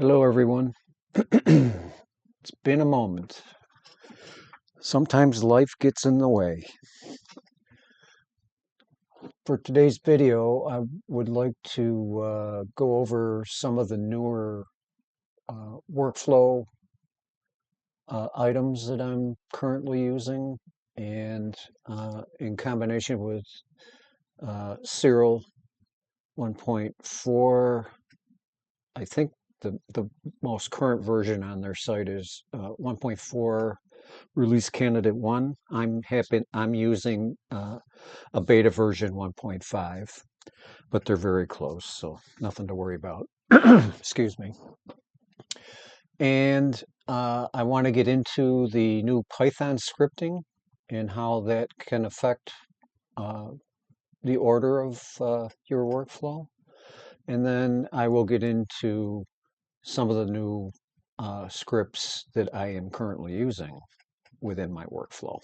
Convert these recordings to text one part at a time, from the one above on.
Hello, everyone. It's been a moment. Sometimes life gets in the way. For today's video, I would like to go over some of the newer workflow items that I'm currently using, and in combination with Siril 1.4. I think the most current version on their site is 1.4 release candidate 1. I'm using a beta version 1.5, but they're very close, so nothing to worry about. Excuse me. And I want to get into the new Python scripting and how that can affect uh, the order of your workflow. And then I will get into some of the new scripts that I am currently using within my workflow.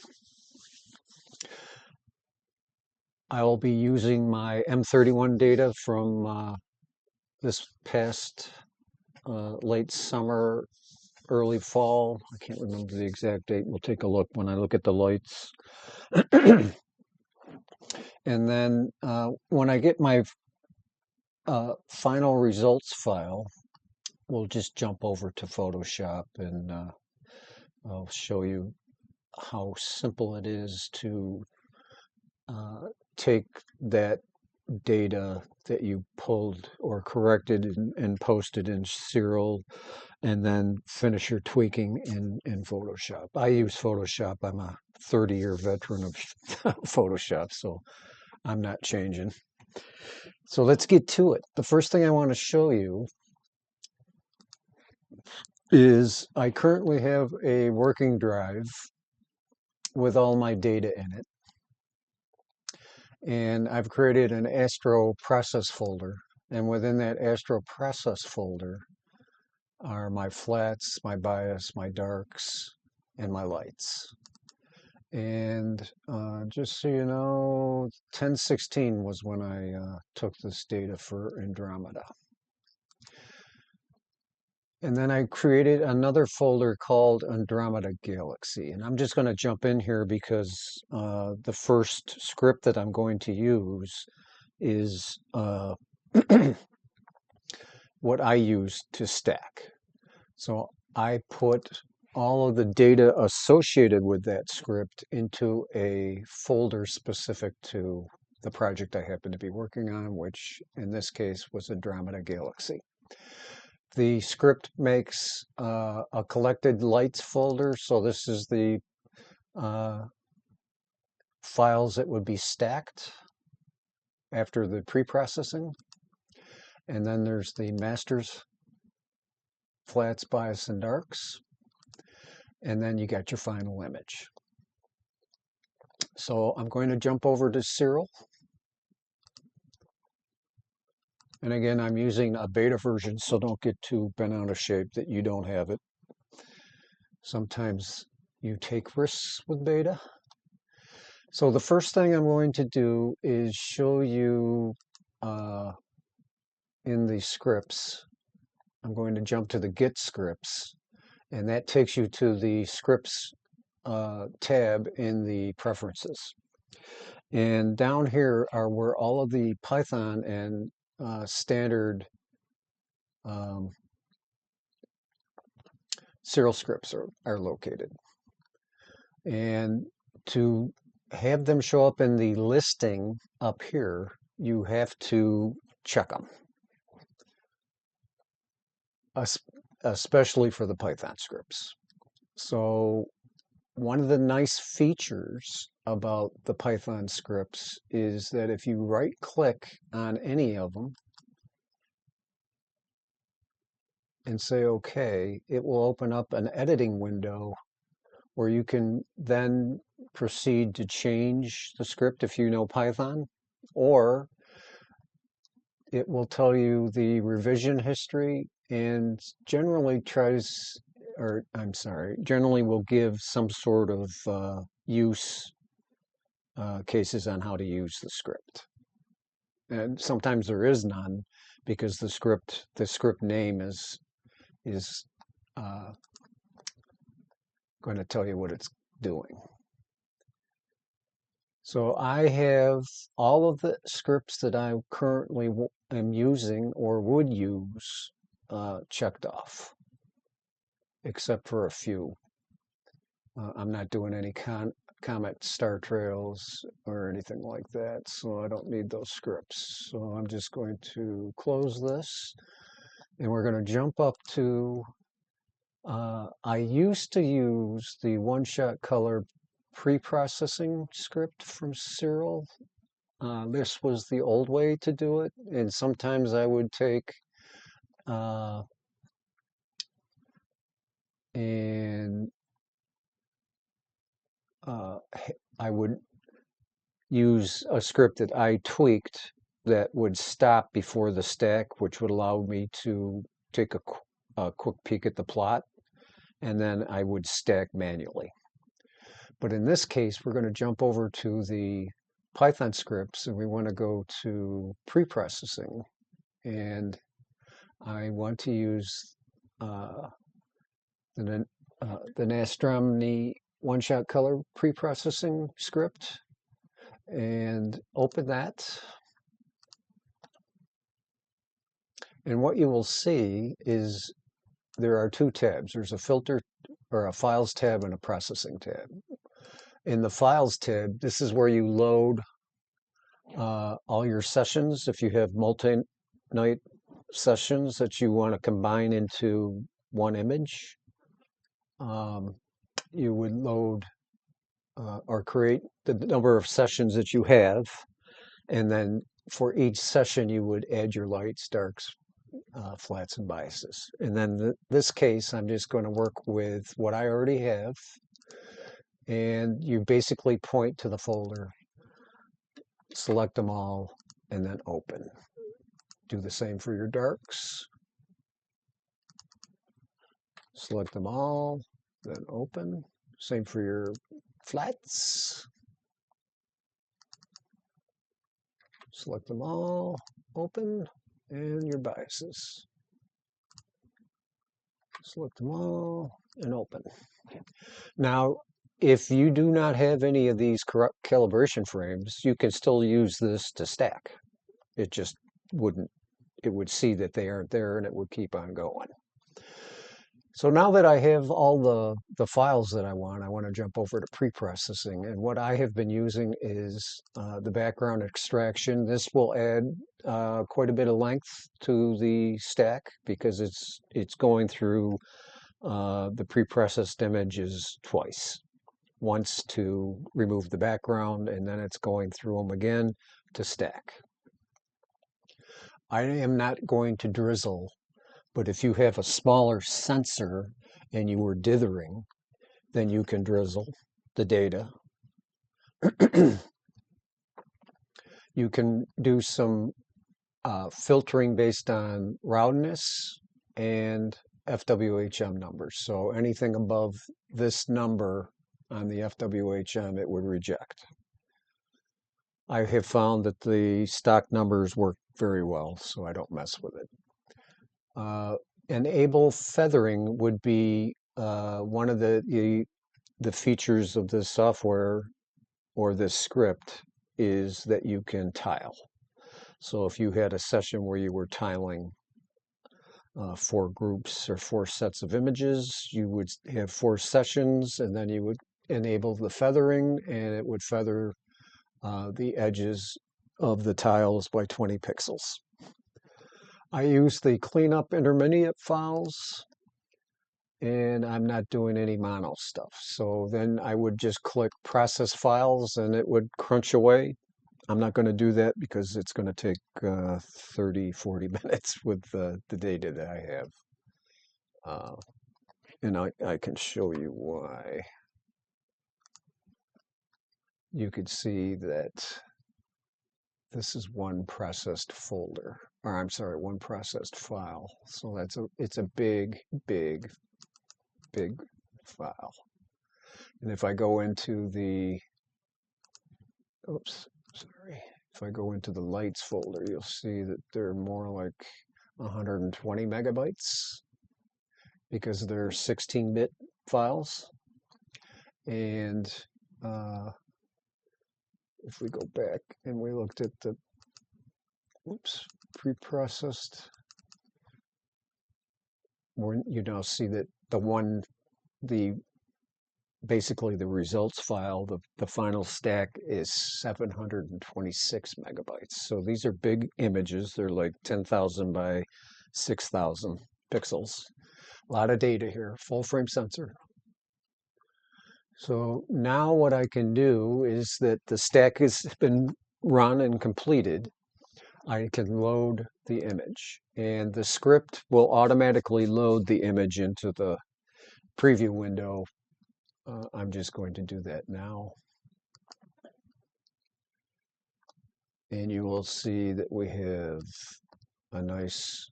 I'll be using my M31 data from this past late summer, early fall. I can't remember the exact date. We'll take a look when I look at the lights. And then when I get my final results file, we'll just jump over to Photoshop and I'll show you how simple it is to take that data that you pulled or corrected and posted in Siril and then finish your tweaking in Photoshop. I use Photoshop. I'm a 30-year veteran of Photoshop, so I'm not changing. So let's get to it. The first thing I want to show you is I currently have a working drive with all my data in it. And I've created an Astro process folder. And within that Astro process folder are my flats, my bias, my darks, and my lights. And just so you know, 1016 was when I took this data for Andromeda. And then I created another folder called Andromeda Galaxy. And I'm just going to jump in here because the first script that I'm going to use is what I use to stack. So I put all of the data associated with that script into a folder specific to the project I happen to be working on, which in this case was Andromeda Galaxy. The script makes a collected lights folder. So this is the files that would be stacked after the pre-processing. And then there's the masters, flats, bias, and darks. And then you got your final image. So I'm going to jump over to Siril. And again, I'm using a beta version, so don't get too bent out of shape that you don't have it. Sometimes you take risks with beta. So the first thing I'm going to do is show you in the scripts. I'm going to jump to the Git scripts, and that takes you to the scripts tab in the preferences. And down here are where all of the Python and standard Siril scripts are located. And to have them show up in the listing up here, you have to check them, especially for the Python scripts. So one of the nice features about the Python scripts is that if you right click on any of them and say OK, it will open up an editing window where you can then proceed to change the script if you know Python, or it will tell you the revision history and generally generally will give some sort of use cases on how to use the script. And sometimes there is none because the script name is is going to tell you what it's doing. So I have all of the scripts that I currently am using or would use checked off, except for a few. I'm not doing any Comet star trails or anything like that, so I don't need those scripts. So I'm just going to close this, and we're going to jump up to, I used to use the one-shot color pre-processing script from Siril. This was the old way to do it, and sometimes I would take and I would use a script that I tweaked that would stop before the stack, which would allow me to take a quick peek at the plot, and then I would stack manually. But in this case, we're going to jump over to the Python scripts, and we want to go to pre-processing, and I want to use the Nostromo one-shot color pre-processing script, and open that. And what you will see is there are two tabs. There's a filter or a files tab and a processing tab. In the files tab, this is where you load all your sessions. If you have multi-night sessions that you want to combine into one image, you would load or create the number of sessions that you have, and then for each session you would add your lights, darks, flats, and biases. And then this case, I'm just going to work with what I already have, and you basically point to the folder, select them all, and then open. Do the same for your darks. Select them all, then open. Same for your flats. Select them all, open, and your biases. Select them all and open. Now, if you do not have any of these correct calibration frames, you can still use this to stack. It just wouldn't, it would see that they aren't there and it would keep on going. So now that I have all the files that I want to jump over to pre-processing. And what I have been using is the background extraction. This will add quite a bit of length to the stack because it's going through the pre-processed images twice. Once to remove the background, and then it's going through them again to stack. I am not going to drizzle, but if you have a smaller sensor and you were dithering, then you can drizzle the data. You can do some filtering based on roundness and FWHM numbers. So anything above this number on the FWHM, it would reject. I have found that the stock numbers work very well, so I don't mess with it. Enable feathering would be one of the features of this software or this script is that you can tile. So if you had a session where you were tiling 4 groups or 4 sets of images, you would have 4 sessions, and then you would enable the feathering, and it would feather the edges of the tiles by 20 pixels. I use the cleanup intermediate files, and I'm not doing any mono stuff. So then I would just click process files and it would crunch away. I'm not going to do that because it's going to take 30, 40 minutes with the data that I have. And I can show you why. You could see that this is one processed folder, or I'm sorry, one processed file. So it's a big file. And if I go into the, if I go into the lights folder, you'll see that they're more like 120 megabytes. because they're 16-bit files. And if we go back and we looked at the, preprocessed, you now see that the basically the results file, the final stack is 726 megabytes. So these are big images. They're like 10,000 by 6,000 pixels. A lot of data here, full frame sensor. So now what I can do is that the stack has been run and completed. I can load the image, and the script will automatically load the image into the preview window. I'm just going to do that now. And you will see that we have a nice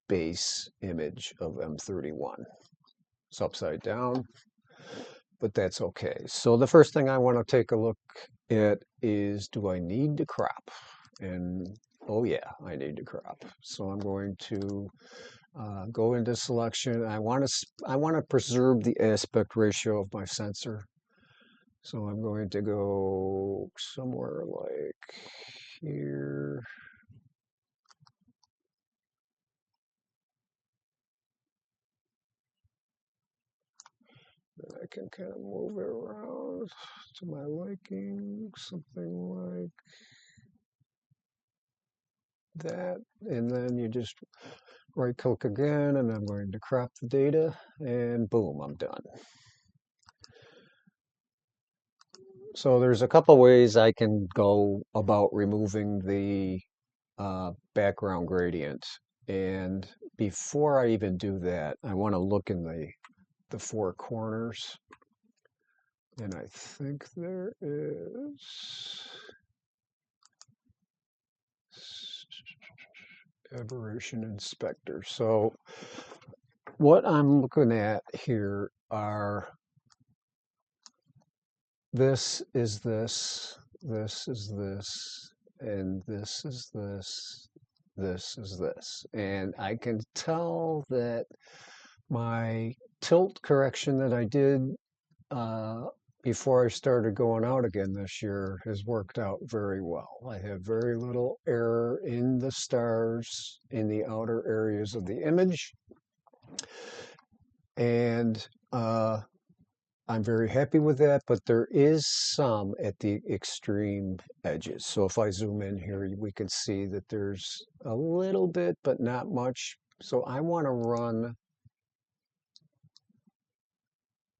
base image of M31. It's upside down, but that's okay. So the first thing I want to take a look at is, do I need to crop? And oh yeah, I need to crop. So I'm going to go into selection. I want to preserve the aspect ratio of my sensor. So I'm going to go somewhere like here. I can kind of move it around to my liking, something like that. And then you just right click again, and I'm going to crop the data, and boom, I'm done. So there's a couple ways I can go about removing the background gradient. And before I even do that, I want to look in the four corners. And I think there is aberration inspector. So what I'm looking at here are, this is this, this is this, and this is this, this is this. And I can tell that my tilt correction that I did before I started going out again this year has worked out very well. I have very little error in the stars in the outer areas of the image. And I'm very happy with that, but there is some at the extreme edges. So if I zoom in here, we can see that there's a little bit, but not much. So I want to run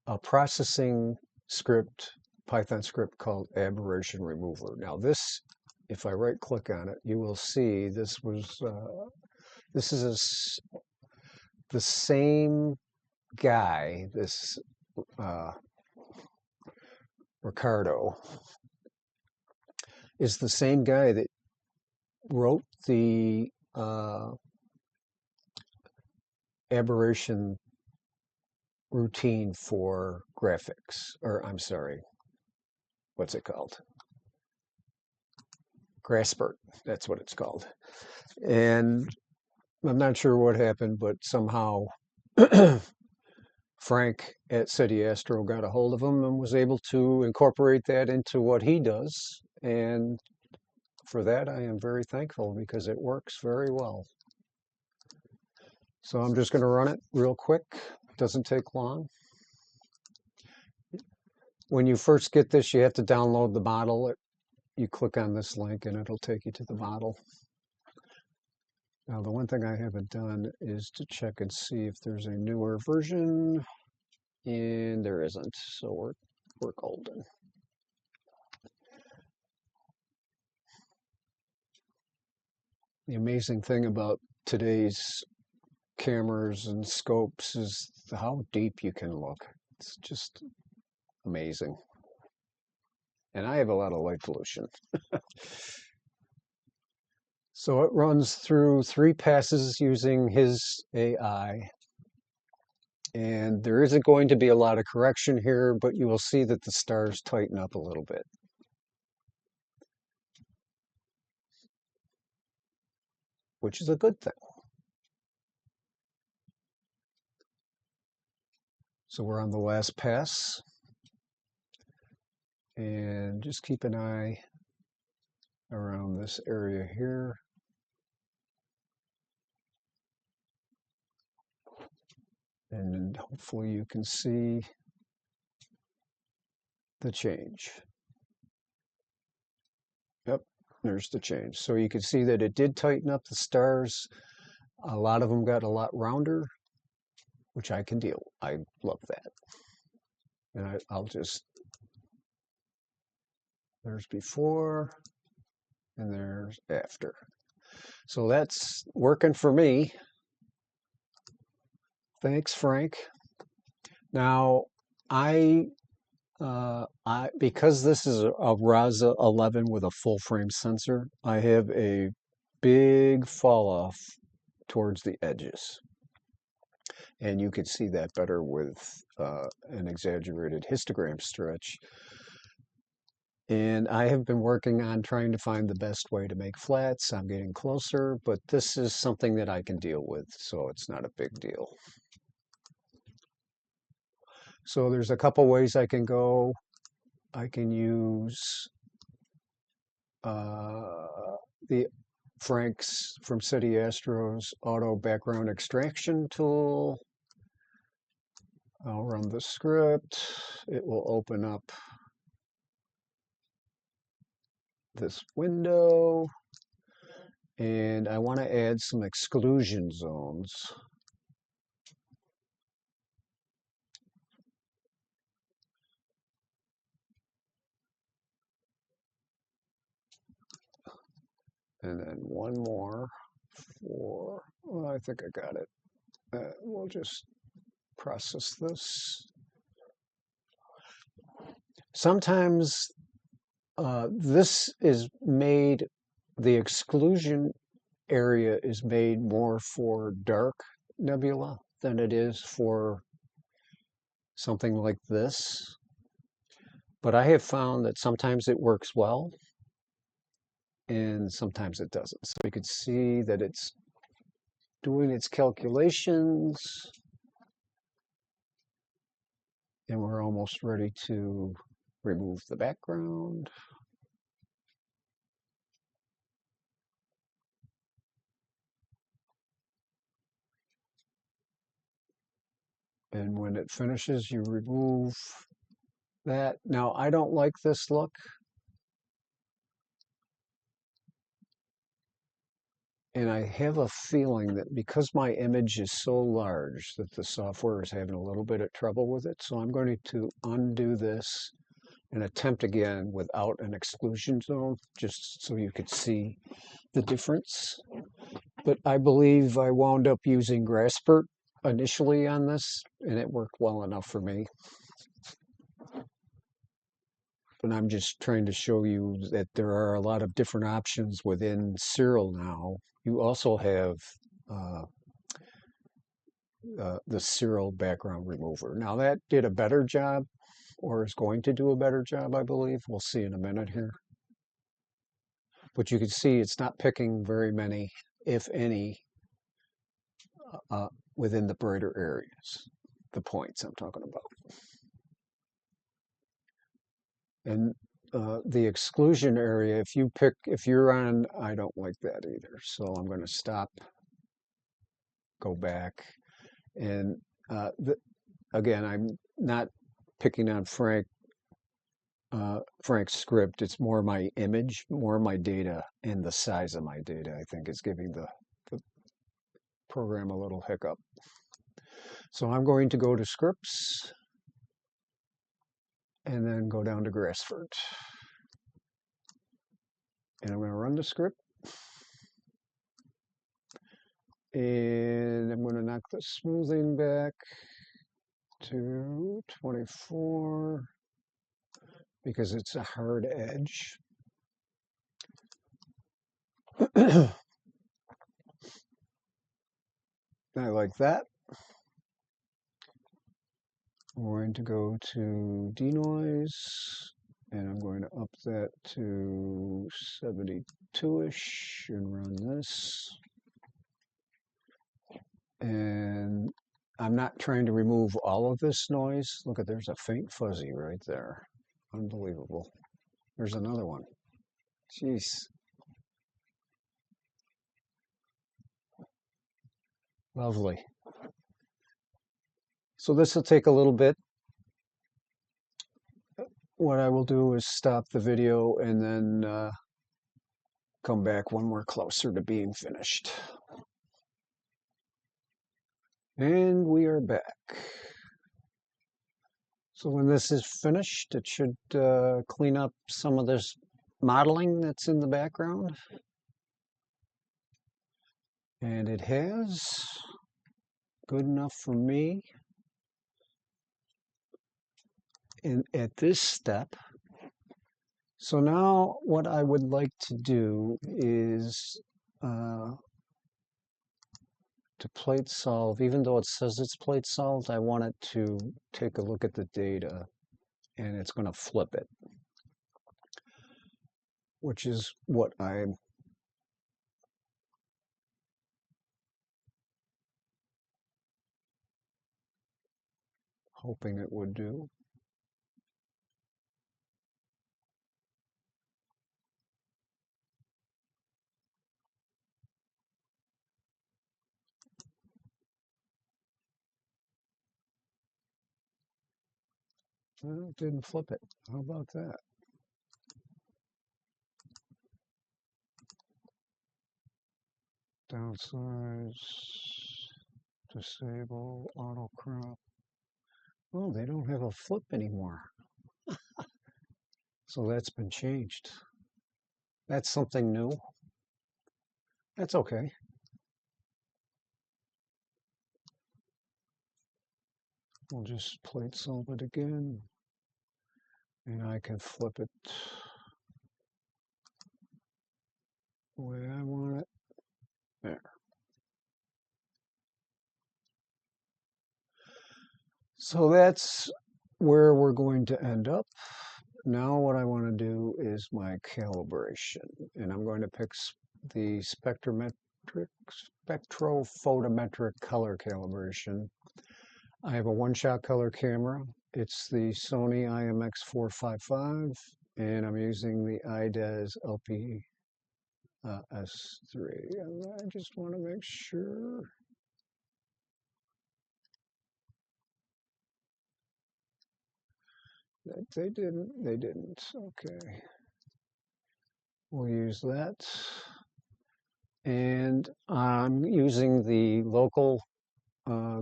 a processing script, Python script called aberration remover. Now this, if I right click on it, you will see this is the same guy, this Ricardo, is the same guy that wrote the aberration routine for graphics, or I'm sorry, what's it called? Graspert, that's what it's called. And I'm not sure what happened, but somehow Frank at Seti Astro got a hold of him and was able to incorporate that into what he does. And for that, I am very thankful because it works very well. So I'm just going to run it real quick. It doesn't take long. When you first get this, you have to download the model. You click on this link and it'll take you to the model. Now, the one thing I haven't done is to check and see if there's a newer version, and there isn't, so we're golden. The amazing thing about today's cameras and scopes is how deep you can look. It's just amazing. And I have a lot of light pollution. So it runs through 3 passes using his AI. And there isn't going to be a lot of correction here, but you will see that the stars tighten up a little bit. Which is a good thing. So we're on the last pass, and just keep an eye around this area here. And hopefully you can see the change. Yep, there's the change. So you can see that it did tighten up the stars. A lot of them got a lot rounder, which I can deal. I love that. And I'll just, there's before and there's after. So that's working for me. Thanks, Frank. Now, because this is a Raza 11 with a full frame sensor, I have a big fall off towards the edges. And you can see that better with an exaggerated histogram stretch. And I have been working on trying to find the best way to make flats. I'm getting closer, but this is something that I can deal with, so it's not a big deal. So there's a couple ways I can go. I can use the Frank's from Seti Astro's auto background extraction tool. I'll run the script. It will open up this window, and I want to add some exclusion zones. And then one more for, well, I think I got it. We'll just process this. Sometimes this is made, the exclusion area is made more for dark nebula than it is for something like this. But I have found that sometimes it works well and sometimes it doesn't. So you can see that it's doing its calculations, and we're almost ready to remove the background. And when it finishes, you remove that. Now, I don't like this look. And I have a feeling that because my image is so large that the software is having a little bit of trouble with it. So I'm going to undo this and attempt again without an exclusion zone, just so you could see the difference. But I believe I wound up using Graspert initially on this, and it worked well enough for me. And I'm just trying to show you that there are a lot of different options within Siril now. You also have the Siril background remover. Now that did a better job, or is going to do a better job, I believe. We'll see in a minute here. But you can see it's not picking very many, if any, within the brighter areas, the points I'm talking about. And the exclusion area, if you're on, I don't like that either. So I'm going to stop, go back. And again, I'm not picking on Frank's script. It's more my image, more my data, and the size of my data, I think, is giving the program a little hiccup. So I'm going to go to scripts and then go down to Graspert. And I'm going to run the script. And I'm going to knock the smoothing back to 24 because it's a hard edge. I like that. I'm going to go to denoise, and I'm going to up that to 72-ish and run this. And I'm not trying to remove all of this noise. Look at, there's a faint fuzzy right there. Unbelievable. There's another one. Jeez. Lovely. So this will take a little bit. What I will do is stop the video and then come back when we're closer to being finished. And we are back. So when this is finished, it should clean up some of this modeling that's in the background. And it has. Good enough for me. And at this step, so now what I would like to do is to plate solve. Even though it says it's plate solved, I want it to take a look at the data, and it's going to flip it, which is what I'm hoping it would do. Well, it didn't flip it. How about that? Downsize, disable, auto crop. Oh, they don't have a flip anymore. So that's been changed. That's something new. That's okay. We'll just plate solve it again, and I can flip it the way I want it. There. So that's where we're going to end up. Now what I want to do is my calibration, and I'm going to pick the spectrophotometric color calibration. I have a one-shot color camera. It's the Sony IMX455, and I'm using the IDES LP S3. And I just want to make sure that they didn't. Okay. We'll use that. And I'm using the local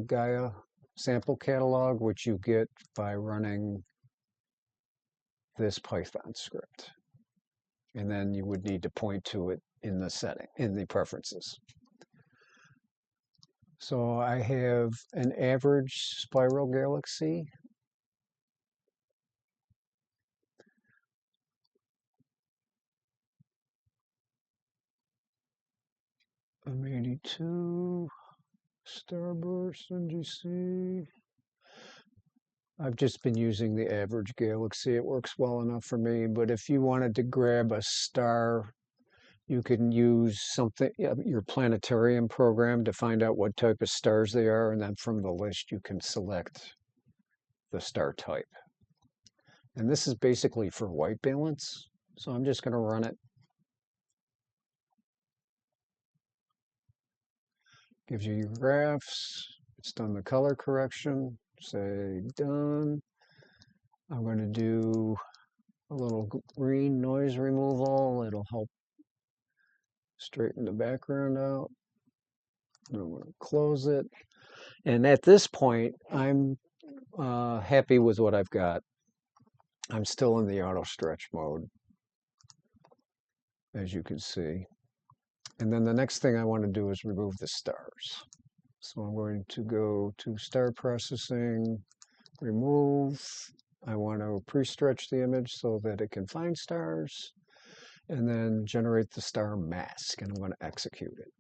Gaia sample catalog, which you get by running this Python script. And then you would need to point to it in the setting, in the preferences. So I have an average spiral galaxy. M82, Starburst, NGC. I've just been using the average galaxy. It works well enough for me, but if you wanted to grab a star, you can use something, your planetarium program, to find out what type of stars they are, and then from the list you can select the star type. And this is basically for white balance, so I'm just going to run it. Gives you your graphs. It's done the color correction. Say done. I'm going to do a little green noise removal. It'll help straighten the background out. I'm going to close it. And at this point, I'm happy with what I've got. I'm still in the auto stretch mode, as you can see. And then the next thing I want to do is remove the stars. So I'm going to go to star processing, remove. I want to pre-stretch the image so that it can find stars, and then generate the star mask, and I'm going to execute it.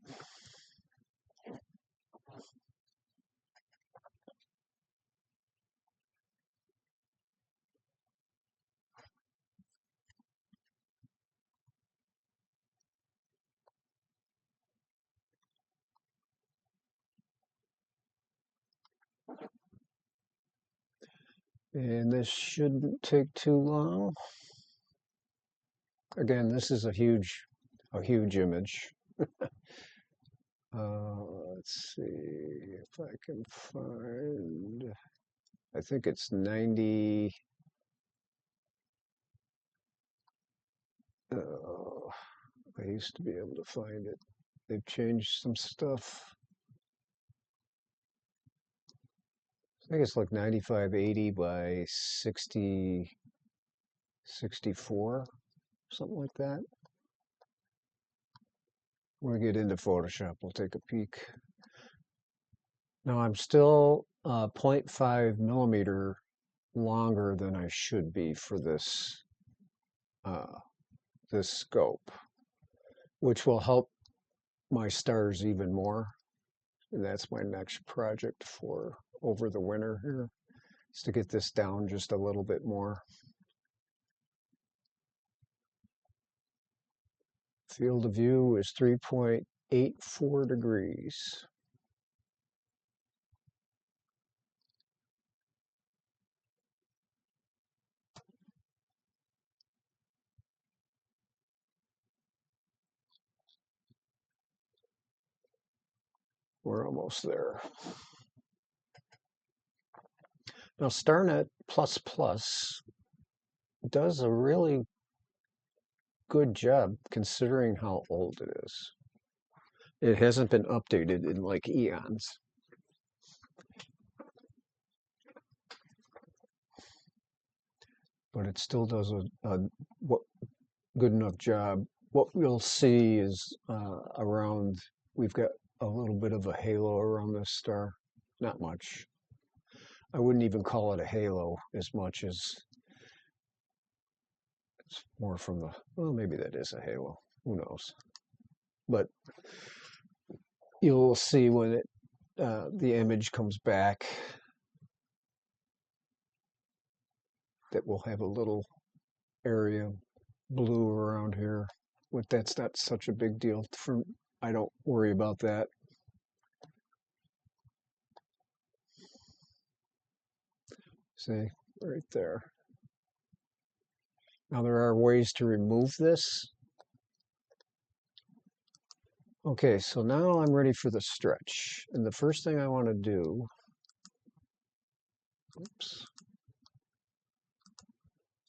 And this shouldn't take too long. Again, this is a huge image. Let's see if I can find, I think it's 90. I used to be able to find it. They've changed some stuff. I think it's like 9580 by 64, something like that. When we get into Photoshop, we'll take a peek. Now I'm still 0.5 millimeter longer than I should be for this this scope, which will help my stars even more. And that's my next project for over the winter here, is to get this down just a little bit more. Field of view is 3.84 degrees. We're almost there. Now, StarNet++ does a really good job considering how old it is. It hasn't been updated in like eons. But it still does a good enough job. What we'll see is around, we've got a little bit of a halo around this star. Not much. I wouldn't even call it a halo as much as it's more from the, well, maybe that is a halo. Who knows? But you'll see when it the image comes back that we'll have a little area blue around here. But that's not such a big deal. I don't worry about that. See, right there. Now there are ways to remove this. Okay, so now I'm ready for the stretch. And the first thing I want to do, oops,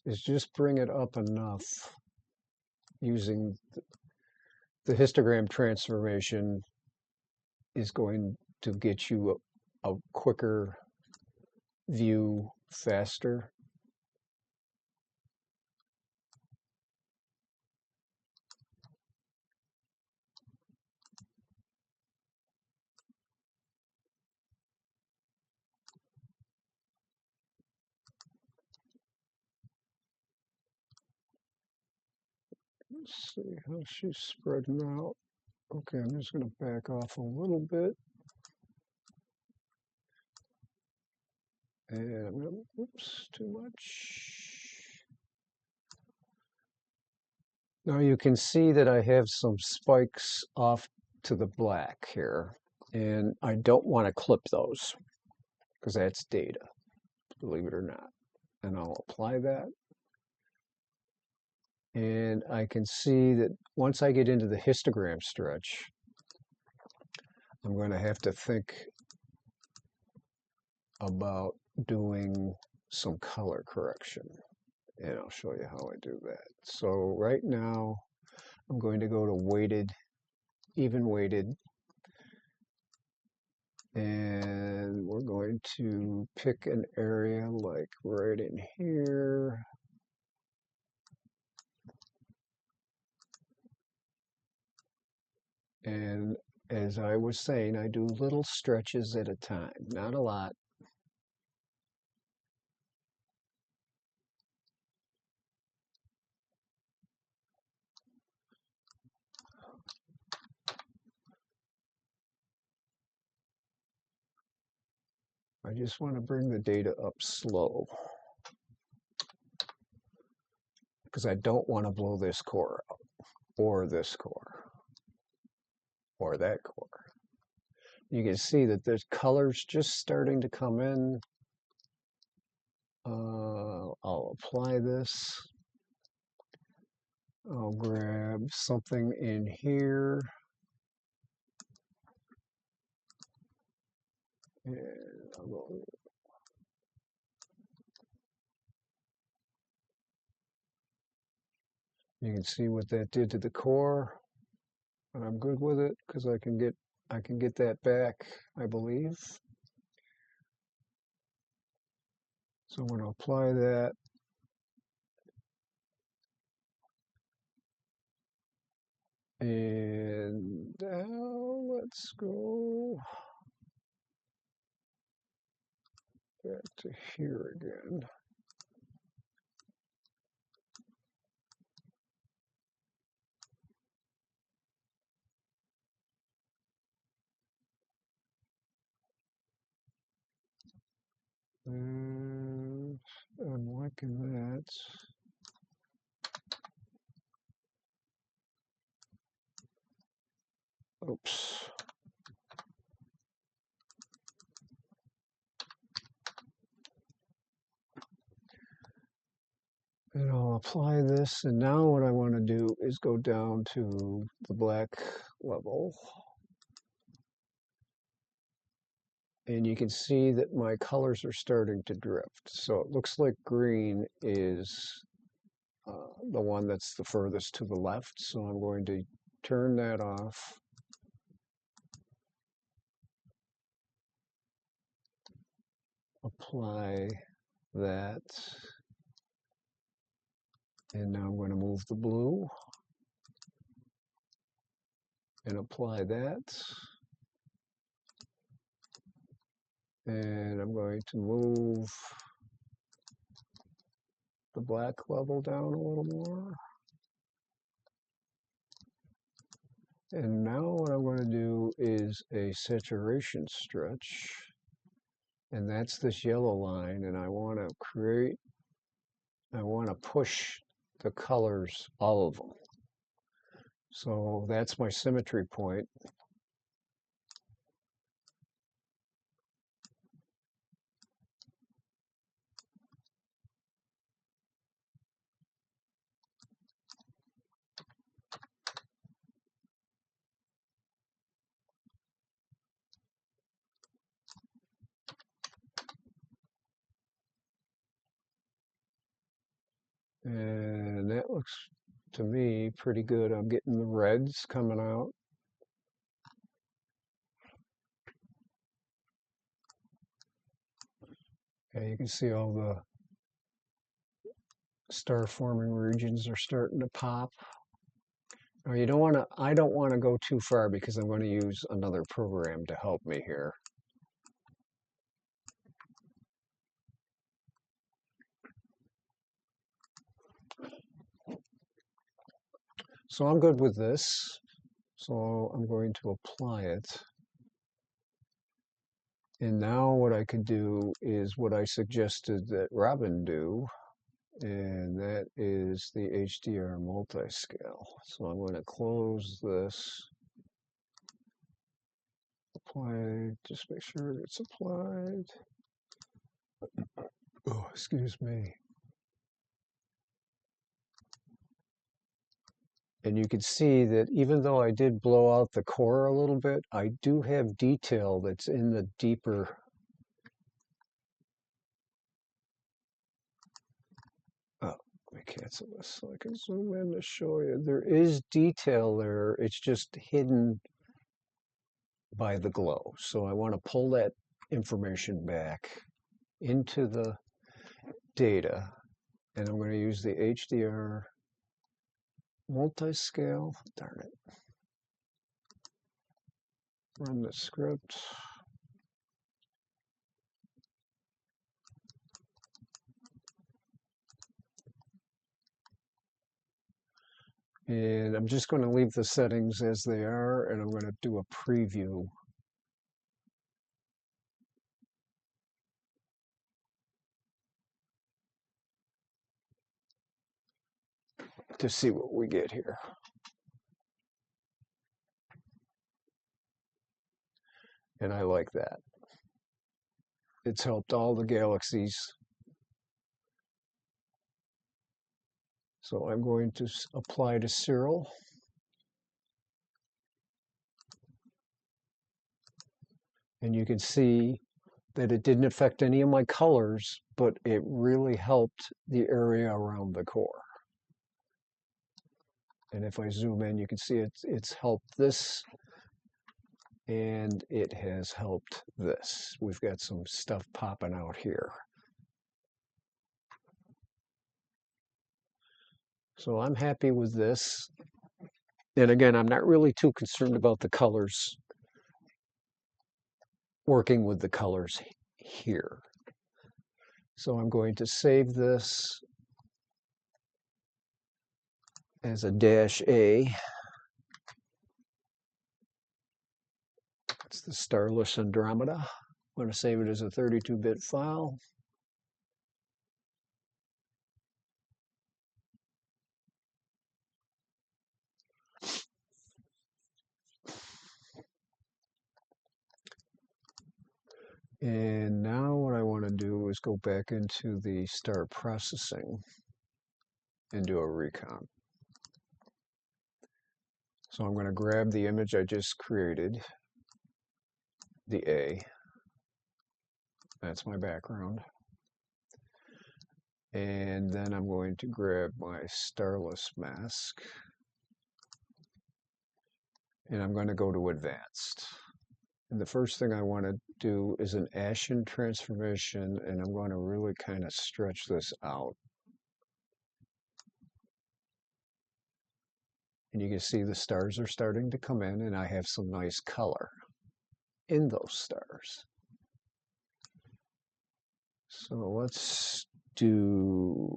is just bring it up enough using the histogram transformation is going to get you a quicker view faster. Let's see how she's spreading out. Okay, I'm just going to back off a little bit. And I'm going to, oops, too much. Now you can see that I have some spikes off to the black here. And I don't want to clip those because that's data, believe it or not. And I'll apply that. And I can see that once I get into the histogram stretch, I'm going to have to think about doing some color correction. And I'll show you how I do that. So right now, I'm going to go to weighted, even weighted. And we're going to pick an area like right in here. And as I was saying, I do little stretches at a time, not a lot. I just want to bring the data up slow because I don't want to blow this core out or this core or that core. You can see that there's colors just starting to come in. I'll apply this. I'll grab something in here. And you can see what that did to the core. And I'm good with it because I can get that back, I believe. So I'm going to apply that. And now let's go back to here again. And I'm liking that. Oops. And I'll apply this, and now what I want to do is go down to the black level. And you can see that my colors are starting to drift. So it looks like green is the one that's the furthest to the left. So I'm going to turn that off. Apply that. And now I'm going to move the blue and apply that. And I'm going to move the black level down a little more. And now what I'm going to do is a saturation stretch. And that's this yellow line. And I want to push the colors, all of them. So that's my symmetry point. And that looks to me pretty good. I'm getting the reds coming out. Okay, you can see all the star forming regions are starting to pop. Now I don't want to go too far because I'm going to use another program to help me here. So I'm good with this. So I'm going to apply it. And now what I could do is what I suggested that Robin do, and that is the HDR multiscale. So I'm going to close this, apply, just make sure it's applied. Oh, excuse me. And you can see that even though I did blow out the core a little bit, I do have detail that's in the deeper. Oh, let me cancel this so I can zoom in to show you. There is detail there. It's just hidden by the glow. So I want to pull that information back into the data. And I'm going to use the HDR multiscale. Darn it. Run the script. And I'm just going to leave the settings as they are, and I'm going to do a preview. To see what we get here. and I like that. It's helped all the galaxies. So I'm going to apply to Siril. And you can see that it didn't affect any of my colors, but it really helped the area around the core. And if I zoom in, you can see it's helped this, and it has helped this. We've got some stuff popping out here. So I'm happy with this. And again, I'm not really too concerned about the colors, working with the colors here. So I'm going to save this as a -A. It's the Starless Andromeda. I'm going to save it as a 32-bit file. And now what I want to do is go back into the star processing and do a recon. So I'm going to grab the image I just created, the A. That's my background. And then I'm going to grab my starless mask. And I'm going to go to advanced. And the first thing I want to do is an ashen transformation, and I'm going to really kind of stretch this out. And you can see the stars are starting to come in, and I have some nice color in those stars. So let's do,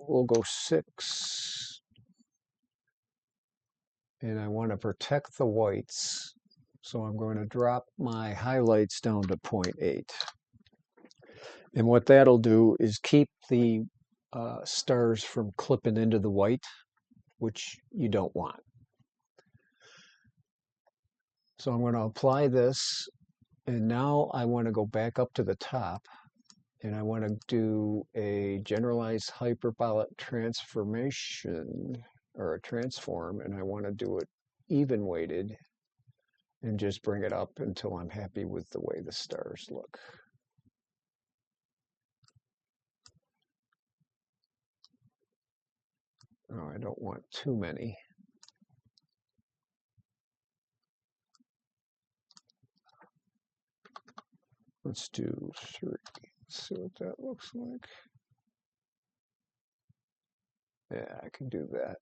we'll go 6. And I want to protect the whites. So I'm going to drop my highlights down to 0.8. And what that'll do is keep the stars from clipping into the white, which you don't want. So I'm going to apply this, and now I want to go back up to the top, and I want to do a generalized hyperbolic transformation, or a transform, and I want to do it even weighted, and just bring it up until I'm happy with the way the stars look. Oh, I don't want too many. Let's do 3. Let's see what that looks like. Yeah, I can do that.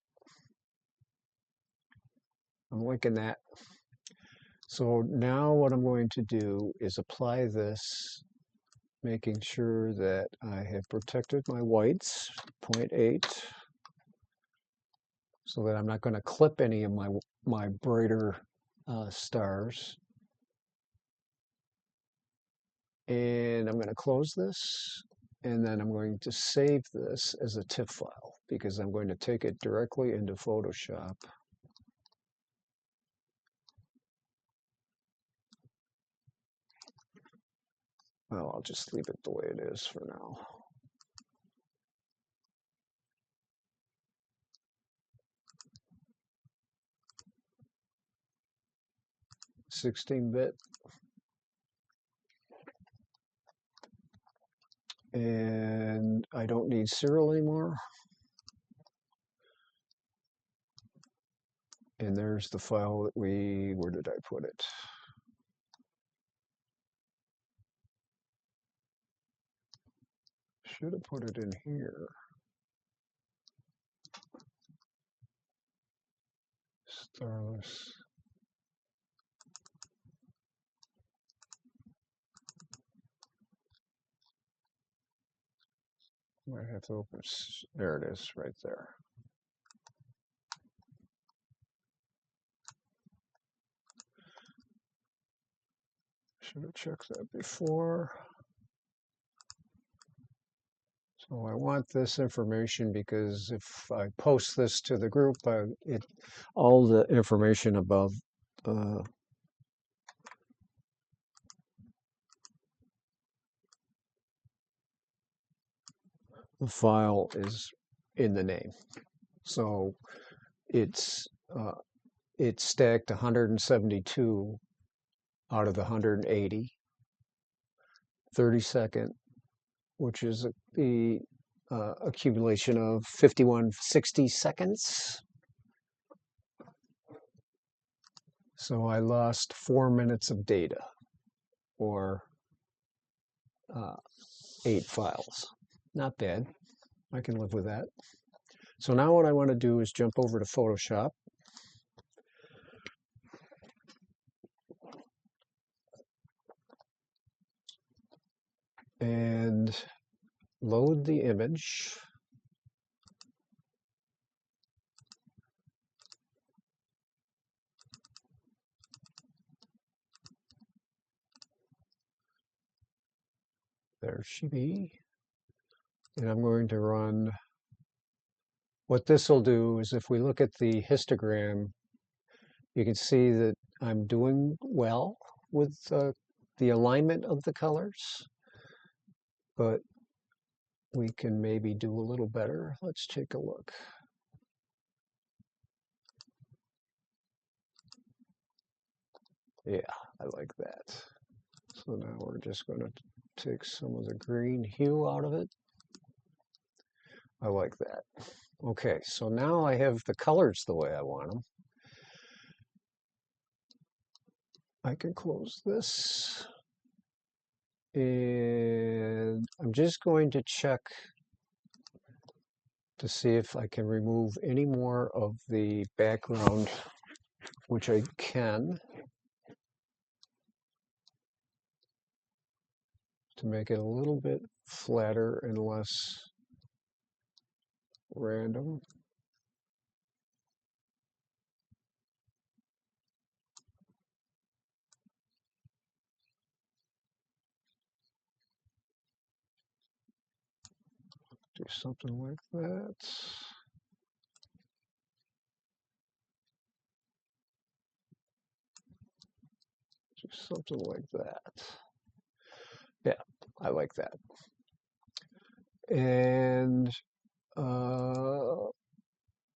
I'm liking that. So now what I'm going to do is apply this, making sure that I have protected my whites, 0.8, so that I'm not going to clip any of my brighter stars. And I'm going to close this, and then I'm going to save this as a TIFF file, because I'm going to take it directly into Photoshop. Well, I'll just leave it the way it is for now. (16-bit). And I don't need Siril anymore. And there's the file that where did I put it? Should have put it in here. Starless. Might have to open, there it is, right there. Should have checked that before. So I want this information because if I post this to the group, all the information above the file is in the name. So it's stacked 172 out of the 180. 32nd, which is the accumulation of 5160 seconds. So I lost 4 minutes of data, or 8 files. Not bad. I can live with that. So now what I want to do is jump over to Photoshop. And load the image. There she be. And I'm going to run. What this will do is, if we look at the histogram, you can see that I'm doing well with the alignment of the colors, but we can maybe do a little better. Let's take a look. Yeah, I like that. So now we're just going to take some of the green hue out of it. I like that. Okay, so now I have the colors the way I want them. I can close this. And I'm just going to check to see if I can remove any more of the background, which I can, to make it a little bit flatter and less random. Do something like that. Do something like that. Yeah, I like that. And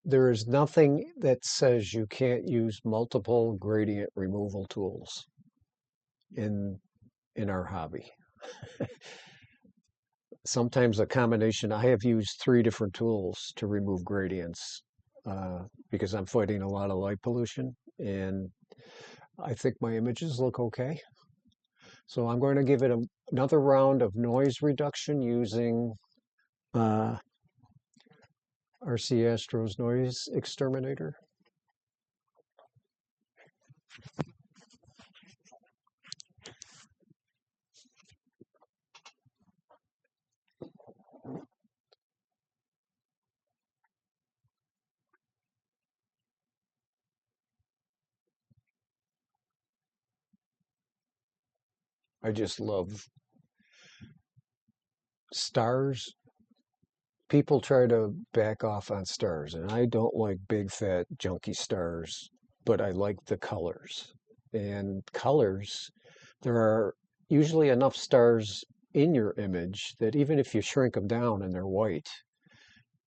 there is nothing that says you can't use multiple gradient removal tools in our hobby. Sometimes a combination. I have used 3 different tools to remove gradients because I'm fighting a lot of light pollution, and I think my images look okay. So I'm going to give it another round of noise reduction using Seti Astro's noise exterminator. I just love stars. People try to back off on stars, and I don't like big, fat, junky stars, but I like the colors. And colors, there are usually enough stars in your image that even if you shrink them down and they're white,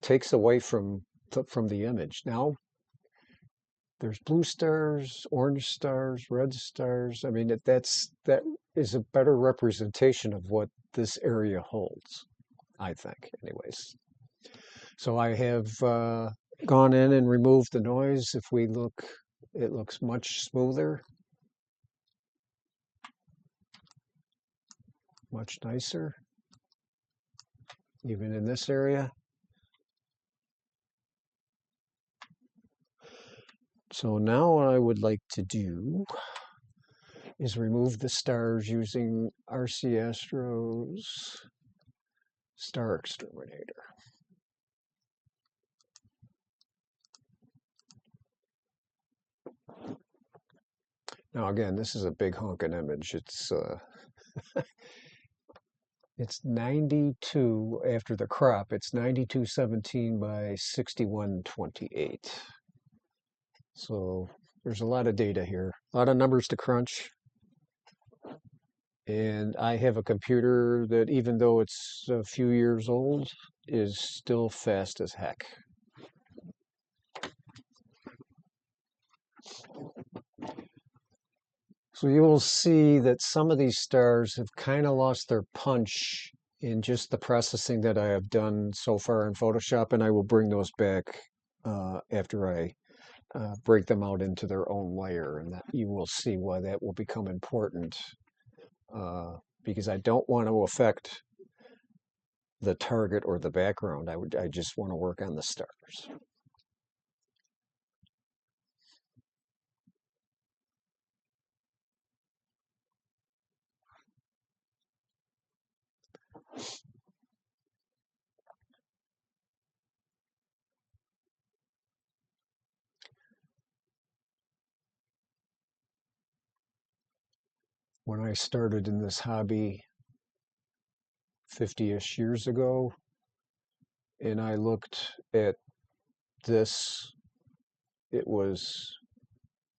takes away from the image. Now, there's blue stars, orange stars, red stars. I mean, that is a better representation of what this area holds, I think, anyways. So I have gone in and removed the noise. If we look, it looks much smoother, much nicer, even in this area. So now what I would like to do is remove the stars using Seti Astro's Star Exterminator. Now again, this is a big honking image. It's 92 after the crop. It's 9217 by 6128. So there's a lot of data here, a lot of numbers to crunch. And I have a computer that, even though it's a few years old, is still fast as heck. So you will see that some of these stars have kind of lost their punch in just the processing that I have done so far in Photoshop, and I will bring those back after I break them out into their own layer, and that you will see why that will become important, because I don't want to affect the target or the background. I just want to work on the stars. When I started in this hobby 50-ish years ago, and I looked at this, it was,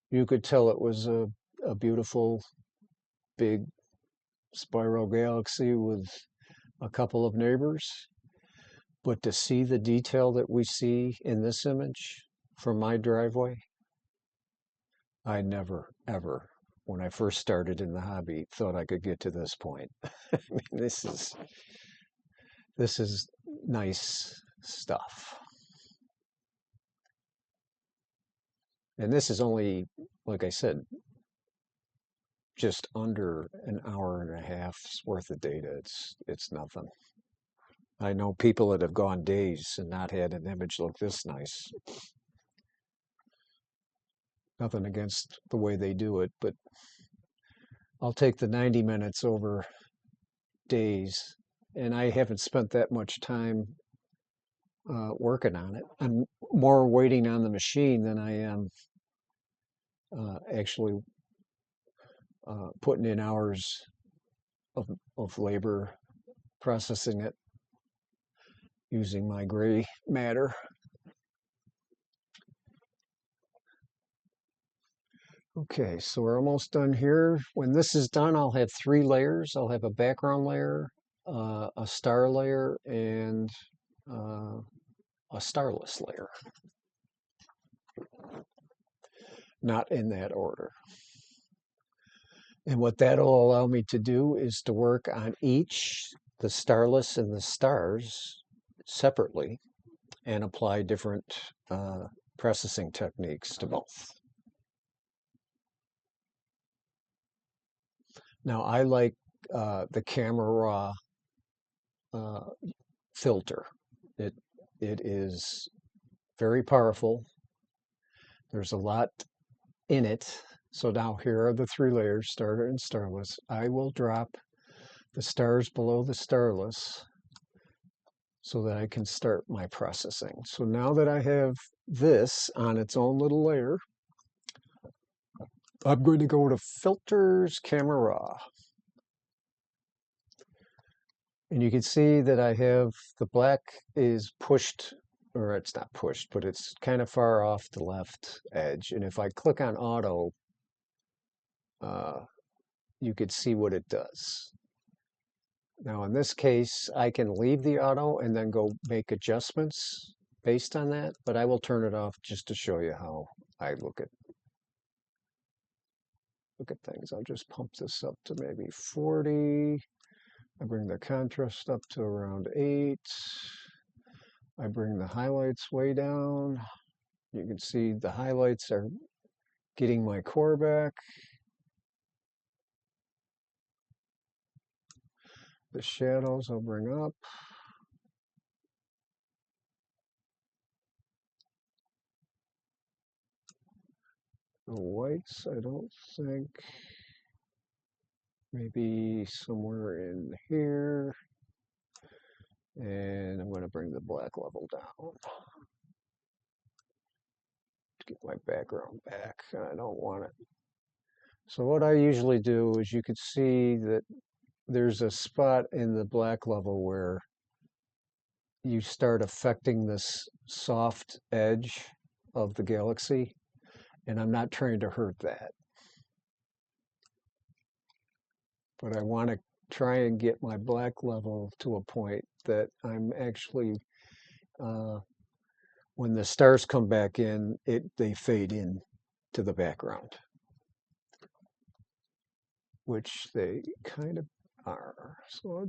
you could tell it was a beautiful big spiral galaxy with a couple of neighbors. But to see the detail that we see in this image from my driveway, I never, ever, when I first started in the hobby, thought I could get to this point. I mean, this is nice stuff. And this is only, like I said, just under an hour and a half's worth of data. It's nothing. I know people that have gone days and not had an image look this nice. Nothing against the way they do it, but I'll take the 90 minutes over days. And I haven't spent that much time working on it. I'm more waiting on the machine than I am actually putting in hours of labor processing it using my gray matter. Okay, so we're almost done here. When this is done, I'll have 3 layers. I'll have a background layer, a star layer, and a starless layer. Not in that order. And what that'll allow me to do is to work on each, the starless and the stars, separately, and apply different processing techniques to both. Now, I like the camera raw filter. It is very powerful. There's a lot in it. So now here are the 3 layers, star and starless. I will drop the stars below the starless so that I can start my processing. So now that I have this on its own little layer, I'm going to go to Filters, Camera Raw. And you can see that I have the black is pushed, or it's not pushed, but it's kind of far off the left edge. And if I click on Auto, you could see what it does. Now in this case, I can leave the auto and then go make adjustments based on that, but I will turn it off just to show you how I look at things. I'll just pump this up to maybe 40. I bring the contrast up to around 8. I bring the highlights way down. You can see the highlights are getting my core back. The shadows I'll bring up. The whites, I don't think. Maybe somewhere in here. And I'm going to bring the black level down to get my background back. I don't want it. So what I usually do is, you can see that there's a spot in the black level where you start affecting this soft edge of the galaxy, and I'm not trying to hurt that. but I want to try and get my black level to a point that I'm actually, uh, when the stars come back in, they fade in to the background, which they kind of are. So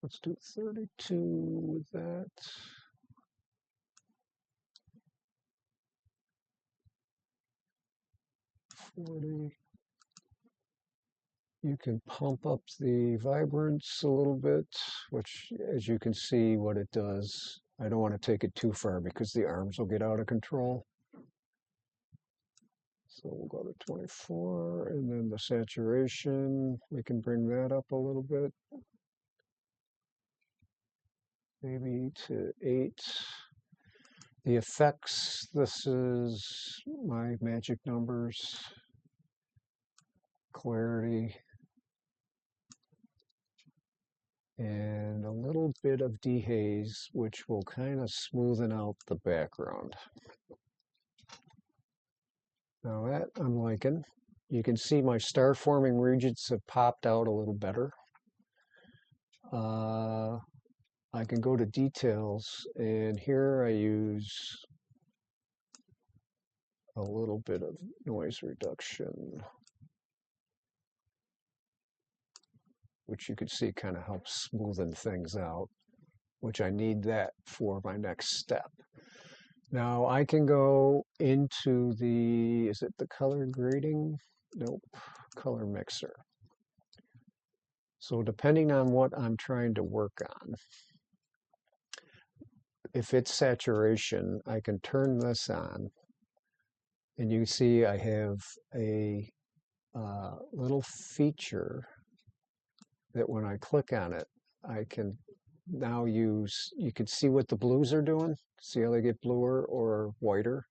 let's do 32 with that. 40. You can pump up the vibrance a little bit, which, as you can see what it does. I don't want to take it too far because the arms will get out of control. So we'll go to 24, and then the saturation, we can bring that up a little bit. Maybe to 8. The effects, this is my magic numbers. Clarity. And a little bit of dehaze, which will kind of smoothen out the background. Now that I'm liking. You can see my star forming regions have popped out a little better. I can go to details, and here I use a little bit of noise reduction, which you can see kind of helps smoothen things out, which I need that for my next step. Now I can go into the, is it the color grading? Nope, color mixer. So depending on what I'm trying to work on, if it's saturation, I can turn this on, and you see I have a little feature that when I click on it, I can now use, you can see what the blues are doing. See how they get bluer or whiter?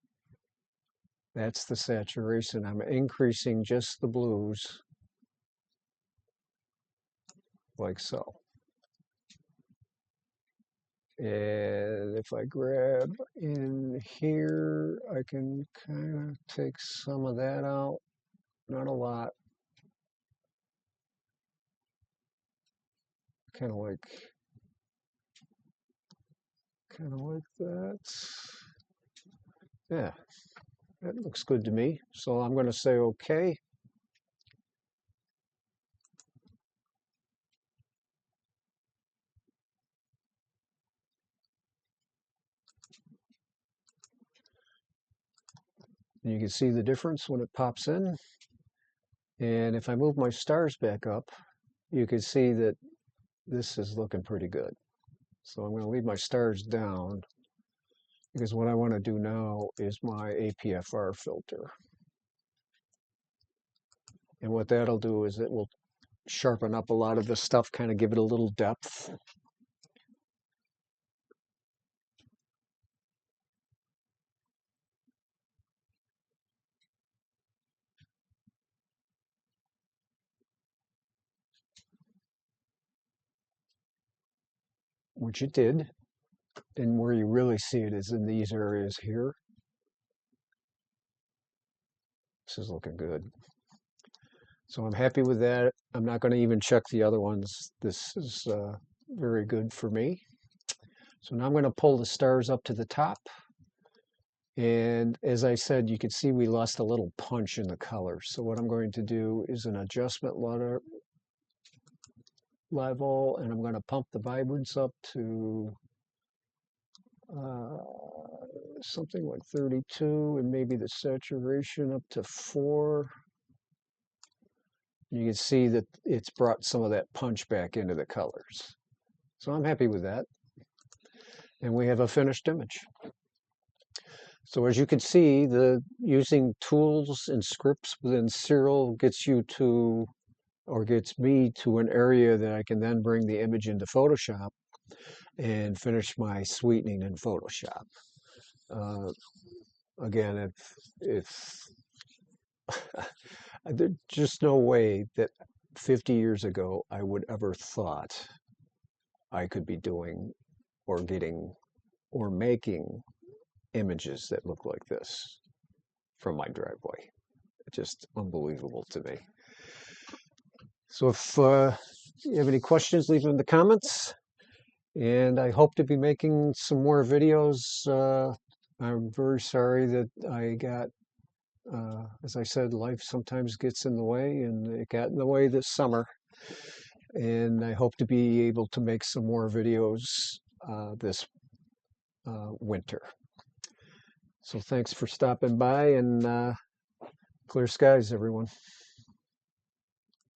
That's the saturation. I'm increasing just the blues, like so. And if I grab in here, I can kind of take some of that out. Not a lot. Kind of like that. Yeah, that looks good to me. So I'm going to say okay. And you can see the difference when it pops in. And if I move my stars back up, you can see that this is looking pretty good. So I'm going to leave my stars down because what I want to do now is my APFR filter. And what that'll do is it will sharpen up a lot of the stuff, kind of give it a little depth. Which it did. And where you really see it is in these areas here. This is looking good. So I'm happy with that. I'm not going to even check the other ones. This is very good for me. So now I'm going to pull the stars up to the top. And as I said, you can see we lost a little punch in the color. So what I'm going to do is an adjustment level, and I'm going to pump the vibrance up to something like 32, and maybe the saturation up to 4. You can see that it's brought some of that punch back into the colors. So I'm happy with that. And we have a finished image. So as you can see, using tools and scripts within Siril gets you to, or gets me to an area that I can then bring the image into Photoshop and finish my sweetening in Photoshop. Again, if there's just no way that 50 years ago I would ever thought I could be doing or getting or making images that look like this from my driveway. just unbelievable to me. So if you have any questions, leave them in the comments. And I hope to be making some more videos. I'm very sorry that I got, as I said, life sometimes gets in the way, and it got in the way this summer. And I hope to be able to make some more videos this winter. So thanks for stopping by, and clear skies, everyone.